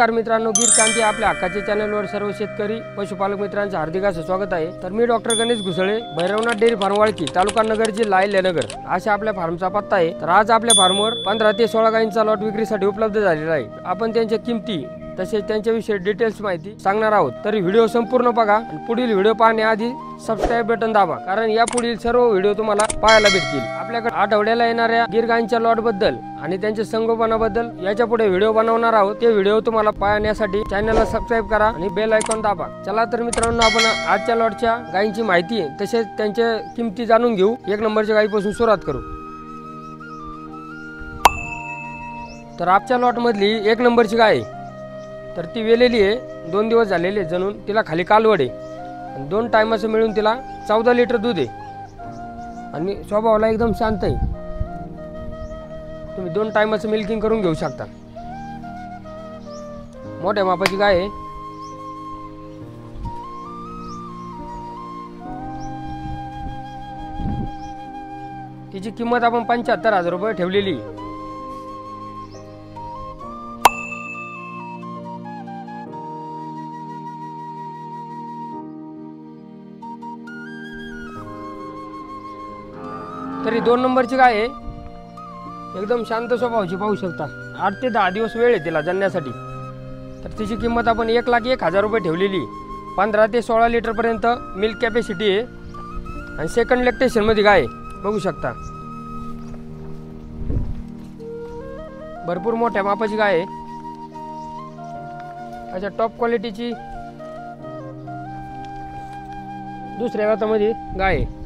नमस्कार मित्रांनो, गीर क्रांती आपल्या हक्काच्या चॅनलवर सर्व शेतकरी पशुपालक मित्रांचे हार्दिक असं स्वागत आहे। तर मी doctor Ganesh Ghusale, Bhairavnath dairy farm Walki, taluka Nagar, जिल्हा अहिल्यानगर अशा आपल्या फार्मचा पत्ता आहे। तर आज आपल्या फार्मवर 15 ते 16 गायींचा लॉट विक्रीसाठी उपलब्ध झालेला आहे। आपण त्यांच्या किमती तसेच त्यांच्याविषयी डिटेल्स माहिती सांगणार आहोत। तर व्हिडिओ संपूर्ण बघा आणि पुढील व्हिडिओ पाहण्याआधी सबस्क्राइब बटन दाबा, कारण या पुढील सर्व व्हिडिओ तुम्हाला पाहायला भेटतील। आपल्याकडे आठवड्याला येणाऱ्या गीर गायींच्या लॉट बद्दल आणि त्यांच्या संगोपनाबद्दल याच्या पुढे व्हिडिओ बनवणार आहोत। ते व्हिडिओ तुम्हाला पाहण्यासाठी चॅनलला सबस्क्राइब करा आणि बेल आयकॉन दाबा। चला तर मित्रांनो, आपण आजच्या लॉटच्या गायींची माहिती तसेच त्यांच्या किमती जाणून घेऊ। एक नंबरच्या गायीपासून सुरुवात करू। तर आजच्या लॉट मधली एक नंबरची गाय तर ती वेलेली आहे, 2 दिवस झालेले जणून तिला खाली कालवड आहे आणि 2 टायमाचं मिळून तिला 14 लिटर दूध आहे आणि स्वभावाला एकदम शांत आहे। तुम्ही 2 टायमाचं मिल्किंग करून घेऊ शकता। मोठ्या मापाची गाय आहे। तिची किंमत आपण 75,000 रुपये ठेवलेली आहे। तरी 2 नंबरची गाय आहे, एकदम शांत स्वभावाची, पाहू शकता। 8 ते 10 दिवस वेळ आहे तिला जन्मासाठी। तर तिची किंमत आपण 1,01,000 रुपये ठेवलेली। 15 ते 16 लिटर पर्यंत मिल्क कॅपॅसिटी आहे आणि सेकंड लॅक्टेशन मध्ये गाय बघू शकता। भरपूर मोठ्या मापाची गाय आहे, अशा टॉप क्वालिटीची दुसऱ्या व्यातामध्ये गाय आहे।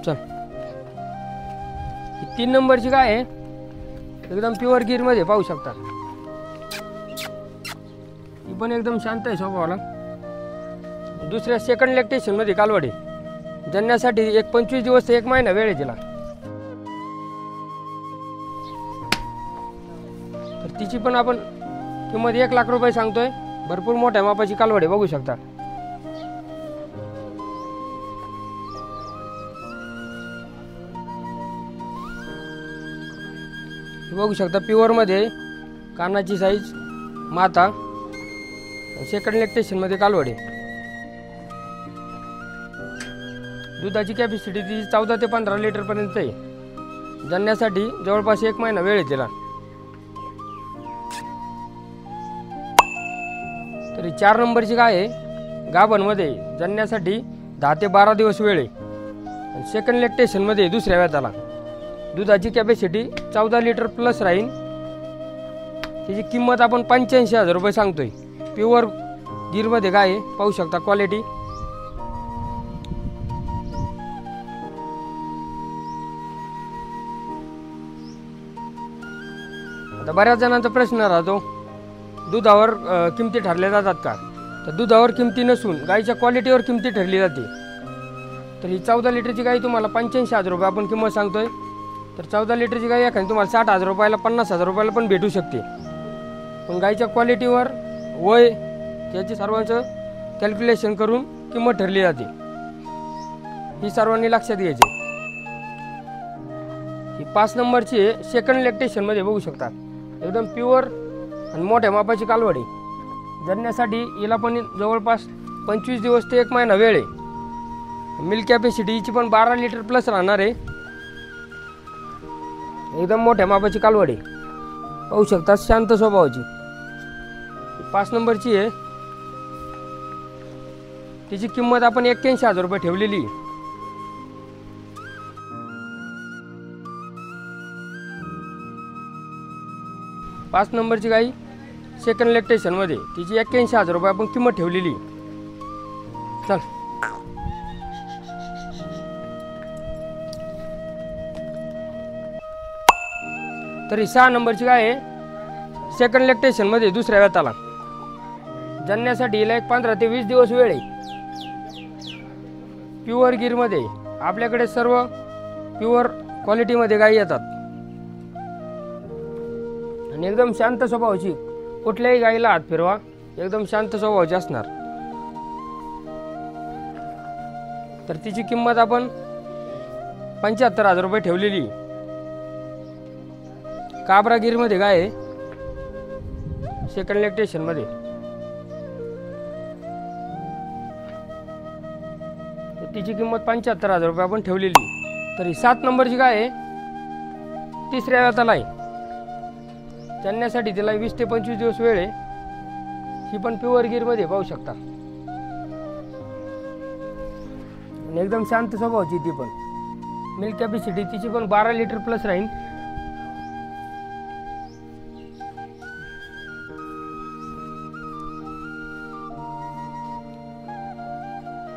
चल, 3 नंबरची गाय आहे, एकदम प्युअर गिर मध्ये पाहू शकता। ही पण एकदम शांत आहे स्वभावाला। दुसऱ्या सेकंड लॅक्टेशन मध्ये कालवड आहे। जन्मासाठी एक 25 दिवस ते 1 महिना वेळ आहे तिला। तर तिची पण आपण किंमत 1 लाख रुपये सांगतोय। भरपूर मोठ्या मापाची कालवड आहे, बघू शकता। बघू शकता प्युअर मध्ये कानाची साईज, माता, सेकंड लॅक्टेशन मध्ये कालवड आहे। दुधाची कॅपॅसिटी ती 14 ते 15 लिटर पर्यंत आहे। जन्मासाठी जवळपास 1 महिना वेळ आहे तिला। तरी 4 नंबरची गाय आहे, गाभण मध्ये, जन्मासाठी 10 ते 12 दिवस वेळ आहे। सेकंड लॅक्टेशन मध्ये दुसऱ्या व्याताला। दुधाची कॅपॅसिटी 14 लिटर प्लस राहील। त्याची किंमत आपण 85,000 रुपये सांगतोय। प्युअर गिर मध्ये गाय आहे, पाहू शकता क्वालिटी। आता बऱ्याच जणांचा प्रश्न राहतो, दुधावर किमती ठरल्या जातात का? तर दुधावर किमती नसून गायीच्या क्वालिटीवर किमती ठरली जाते। तर ही 14 लिटरची गाय तुम्हाला 85,000 रुपये आपण किंमत सांगतोय। तर 14 लिटरची गाय एखादी तुम्हाला 60,000 रुपयाला, 50,000 रुपयाला पण भेटू शकते। पण गायीच्या क्वालिटीवर, वय, याची सर्वांचं कॅल्क्युलेशन करून किंमत ठरली जाते। ही सर्वांनी लक्षात घ्यायची। ही 5 नंबरची आहे, सेकंड लॅक्टेशन मध्ये बघू शकता। एकदम प्युअर आणि मोठ्या मापाची कालवड आहे। जन्मासाठी हिला पण जवळपास 25 दिवस ते 1 महिना वेळ आहे। मिल्क कॅपॅसिटी हिची पण 12 लिटर प्लस राहणार आहे। एकदम मोठ्या मापाची कालवड आहे, पाहू शकता, शांत स्वभावाची। 5 नंबरची आहे, तिची किंमत आपण 81,000 रुपये ठेवलेली। 5 नंबरची गाई सेकंड लॅक्टेशन मध्ये, तिची 81,000 रुपये आपण किंमत ठेवलेली। चल, तरी 6 नंबरची गाय आहे, सेकंड लॅक्टेशन मध्ये दुसऱ्या व्याताला। जन्मासाठी हिला 15 ते 20 दिवस वेळ आहे। प्युअर गिर मध्ये आपल्याकडे सर्व प्युअर क्वालिटी मध्ये गायी येतात आणि एकदम शांत स्वभावाची कुठल्याही गाईला हात फिरवा, एकदम शांत स्वभावाची असणार। तर तिची किंमत आपण 75,000 रुपये ठेवलेली। काबरागिरीमध्ये गाय आहे, सेकंड लॅक्टेशन मध्ये। तिची किंमत 75,000 रुपये आपण ठेवलेली। तर ही 7 नंबरची गाय आहे, तिसऱ्या वेताला आहे। जन्मासाठी तिला 20 ते 25 दिवस वेळ आहे। ही पण प्युअर गिरमध्ये पाहू शकता, आणि एकदम शांत स्वभावाची ती पण। मिल्क कॅपॅसिटी तिची पण 12 लिटर प्लस राहील।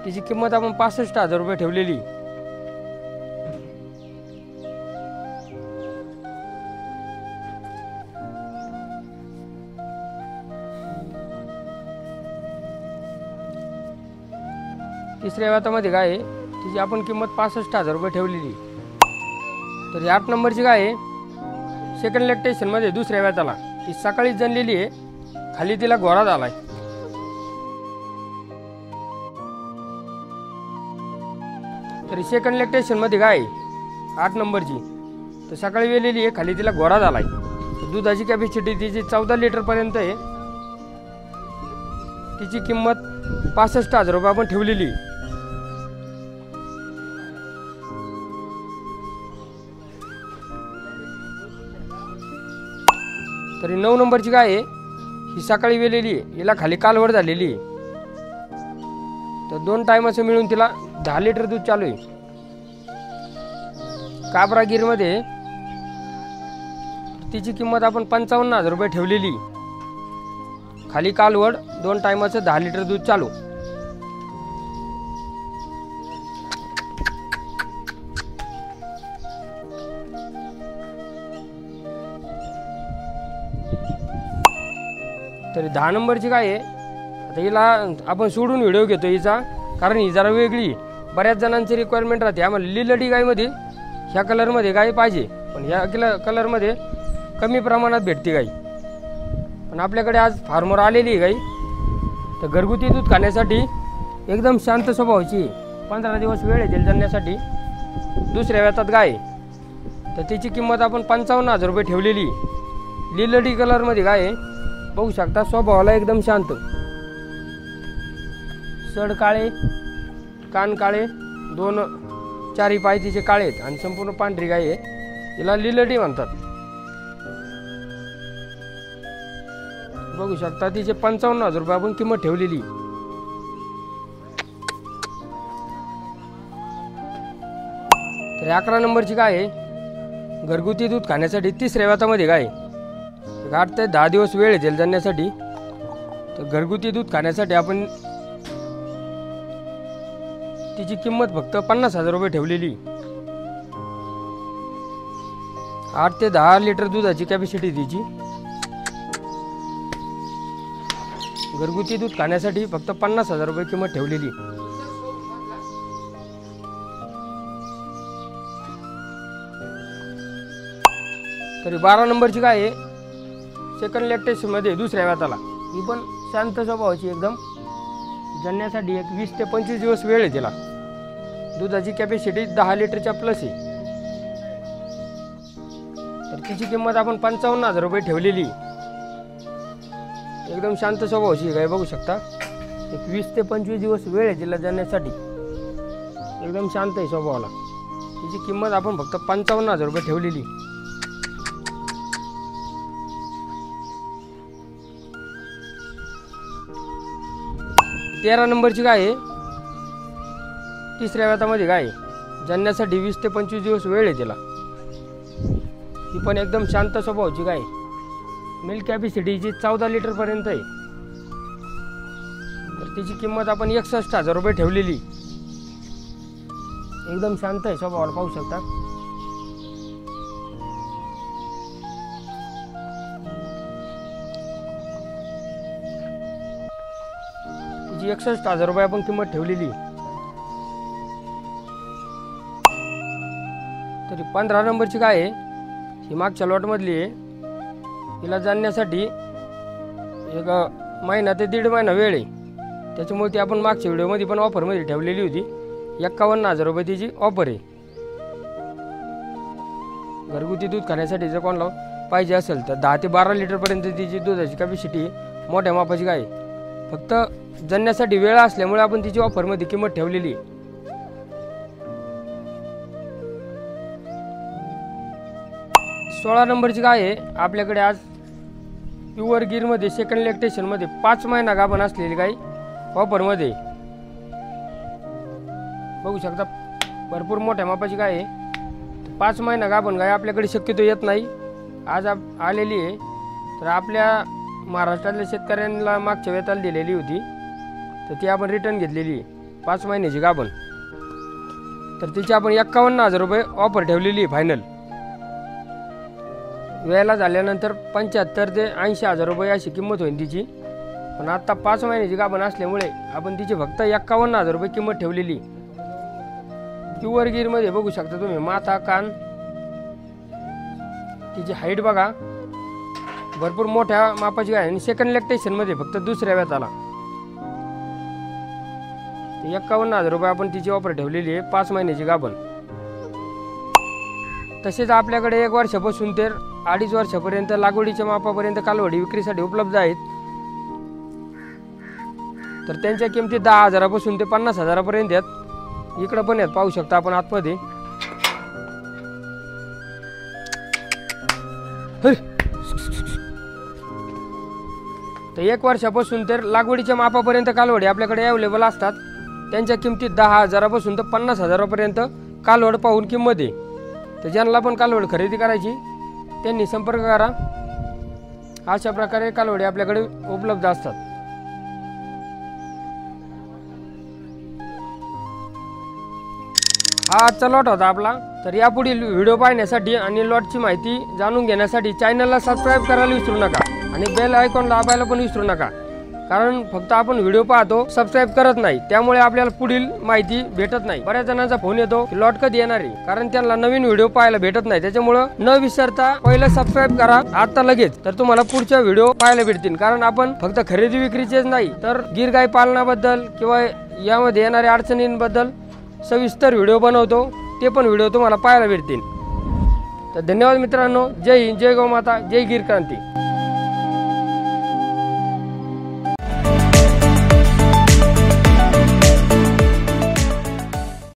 तिची किंमत आपण 65,000 रुपये ठेवलेली। तिसऱ्या वेतामध्ये गाय आहे, तिची आपण किंमत 65,000 रुपये ठेवलेली। तर 8 नंबरची गाय आहे, सेकंड लॅक्टेशन मध्ये, दुसऱ्या वेताला। ती सकाळीच जनलेली आहे, खाली तिला घोडा झालाय। तरी सेकंड लॅक्टेशन मध्ये गाय 8 नंबरची, तर सकाळी वेलेली आहे, खाली तिला घोडा झालाय। दुधाची कॅपॅसिटी तिची 14 लिटर पर्यंत आहे। तिची किंमत 65,000 रुपये आपण ठेवलेली। तरी 9 नंबरची गाय आहे, ही सकाळी वेलेली आहे, हिला खाली कालवड झालेली आहे। तर 2 टायमाचं मिळून तिला 10 लिटर दूध चालू आहे। काबरागिरीमध्ये तिची किंमत आपण 55,000 रुपये ठेवलेली। खाली कालवड, 2 टायमाचं 10 लिटर दूध चालू। तरी 10 नंबरची गाय आहे। आता हिला आपण सोडून व्हिडिओ घेतो हिचा, कारण ही जरा वेगळी। बऱ्याच जणांची रिक्वायरमेंट राहते, आम्हाला लिलडी गायमध्ये ह्या कलरमध्ये गाय पाहिजे, पण ह्या कलरमध्ये कमी प्रमाणात भेटते गाय। पण आपल्याकडे आज फार्मवर आलेली गाय, तर घरगुती दूध खाण्यासाठी एकदम शांत स्वभावाची। 15 दिवस वेळ येतील जन्मासाठी, दुसऱ्या वेतात गाय। तर तिची किंमत आपण 55,000 रुपये ठेवलेली। लिलडी कलरमध्ये गाय आहे, बघू शकता, स्वभावाला एकदम शांत। सड काळे, कान काळे, 2 चारी पाय तिचे काळे आहेत, आणि संपूर्ण पांढरी गाय आहे। तिला लिलडी म्हणतात। बघू शकता, तिचे 55,000 रुपये आपण किंमत ठेवलेली। तर 11 नंबरची गाय आहे, घरगुती दूध खाण्यासाठी, तिसऱ्या वेतामध्ये गाय। 8 ते 10 दिवस वेळ येतील जन्मासाठी, तर घरगुती दूध खाण्यासाठी आपण तिची किंमत फक्त 50,000 रुपये ठेवलेली। 8 ते 10 लिटर दुधाची कॅपॅसिटी तिची। घरगुती दूध खाण्यासाठी फक्त 50,000 रुपये किंमत ठेवलेली। तरी 12 नंबरची गाय आहे, सेकंड लॅक्टेशन मध्ये, दुसऱ्या वेताला। ही पण शांत स्वभावाची एकदम। जन्मासाठी 20 ते 25 दिवस वेळ आहे तिला। दुधाची कॅपॅसिटी 10 लिटरच्या प्लस आहे। तर तिची किंमत आपण 55,000 रुपये ठेवलेली। एकदम शांत स्वभावाची गाय, बघू शकता। 20 ते 25 दिवस वेळ आहे तिला जन्मासाठी, एकदम शांत आहे स्वभावाला। तिची किंमत आपण फक्त 55,000 रुपये ठेवलेली। तेरा नंबरची गाय आहे, तिसऱ्या वेतामध्ये गाय। जन्मासाठी 20 ते 25 दिवस वेळ आहे तिला। ही पण एकदम शांत स्वभावाची गाय। मिल्क कॅपॅसिटीची 14 लिटर पर्यंत आहे। तर तिची किंमत आपण 61,000 रुपये ठेवलेली। एकदम शांत आहे स्वभावाला, पाहू शकता। तिची 61,000 रुपये आपण किंमत ठेवलेली। तरी 15 नंबरची गाय आहे, ही मागच्या लॉटमधली आहे। हिला जाणण्यासाठी एक महिना ते 1.5 महिना वेळ आहे, त्याच्यामुळे ती आपण मागच्या व्हिडिओमध्ये पण ऑफरमध्ये ठेवलेली होती. 51,000 रुपये तिची ऑफर आहे. घरगुती दूध खाण्यासाठी जर कोणाला पाहिजे असेल तर 10 ते 12 लिटरपर्यंत तिची दुधाची कॅपॅसिटी आहे. मोठ्या मापाची गाय आहे. फक्त जणण्यासाठी वेळ असल्यामुळे आपण तिची ऑफरमध्ये किंमत ठेवलेली आहे. 16 नंबरची गाय आहे आपल्याकडे आज. प्युअर गिरमध्ये सेकंड लॅक्टेशनमध्ये 5 महिना गाभण असलेली गाय ऑफरमध्ये. बघू शकता भरपूर मोठ्या मापाची गाय आहे. 5 महिना गाभण गाय आपल्याकडे शक्यतो येत नाही. आज आलेली आहे. तर आपल्या महाराष्ट्रातल्या शेतकऱ्यांना मागच्या वेताला दिलेली होती, तर ती आपण रिटर्न घेतलेली आहे. 5 महिन्याची गाभण. तर तिची आपण 51,000 रुपये ऑफर ठेवलेली आहे फायनल. वेळेला झाल्यानंतर 75,000 ते 80,000 रुपये अशी किंमत होईल तिची. पण आत्ता 5 महिन्याची गाभण असल्यामुळे आपण तिची फक्त 51,000 रुपये किंमत ठेवलेली. प्युअर गिरमध्ये बघू शकता तुम्ही माथा कान, तिची हाईट बघा, भरपूर मोठ्या मापाची गाय आणि सेकंड लॅक्टेशनमध्ये फक्त दुसऱ्या वेताला. 51,000 रुपये आपण तिची ऑफर ठेवलेली आहे 5 महिन्याची गाभण. तसेच आपल्याकडे 1 वर्षापासून ते 2.5 वर्षापर्यंत लागवडीच्या मापापर्यंत कालवडी विक्रीसाठी उपलब्ध आहेत. तर त्यांच्या किमती 10,000 पासून ते 50,000 पर्यंत आहेत. इकडं पण आहेत, पाहू शकता आपण आतमध्ये. तर 1 वर्षापासून तर लागवडीच्या मापापर्यंत कालवडी आपल्याकडे अवेलेबल असतात. त्यांच्या किमती 10,000 पासून तर 50,000 पर्यंत कालवड पाहून किंमत आहे. तर ज्यांना पण कालवड खरेदी करायची त्यांनी संपर्क करा. अशा प्रकारे कालवडी आपल्याकडे उपलब्ध असतात. हा आजचा लॉट होता आपला. तर यापुढील व्हिडिओ पाहण्यासाठी आणि लॉटची माहिती जाणून घेण्यासाठी चॅनलला सबस्क्राईब करायला विसरू नका आणि बेल आयकॉन दाबायला पण विसरू नका. कारण फक्त आपण व्हिडिओ पाहतो, सबस्क्राईब करत नाही, त्यामुळे आपल्याला पुढील माहिती भेटत नाही. बऱ्याच जणांचा फोन येतो की लॉट कधी येणार आहे, कारण त्यांना नवीन व्हिडिओ पाहायला भेटत नाही. त्याच्यामुळे न विसरता पहिलं सबस्क्राईब करा आता लगेच, तर तुम्हाला पुढच्या व्हिडिओ पाहायला भेटतील. कारण आपण फक्त खरेदी विक्रीचेच नाही तर गिर गाय पालनाबद्दल किंवा यामध्ये येणाऱ्या अडचणींबद्दल सविस्तर व्हिडिओ बनवतो. ते पण व्हिडिओ तुम्हाला पाहायला भेटतील. तर धन्यवाद मित्रांनो. जय हिंद, जय गौ माता, जय गिर क्रांती.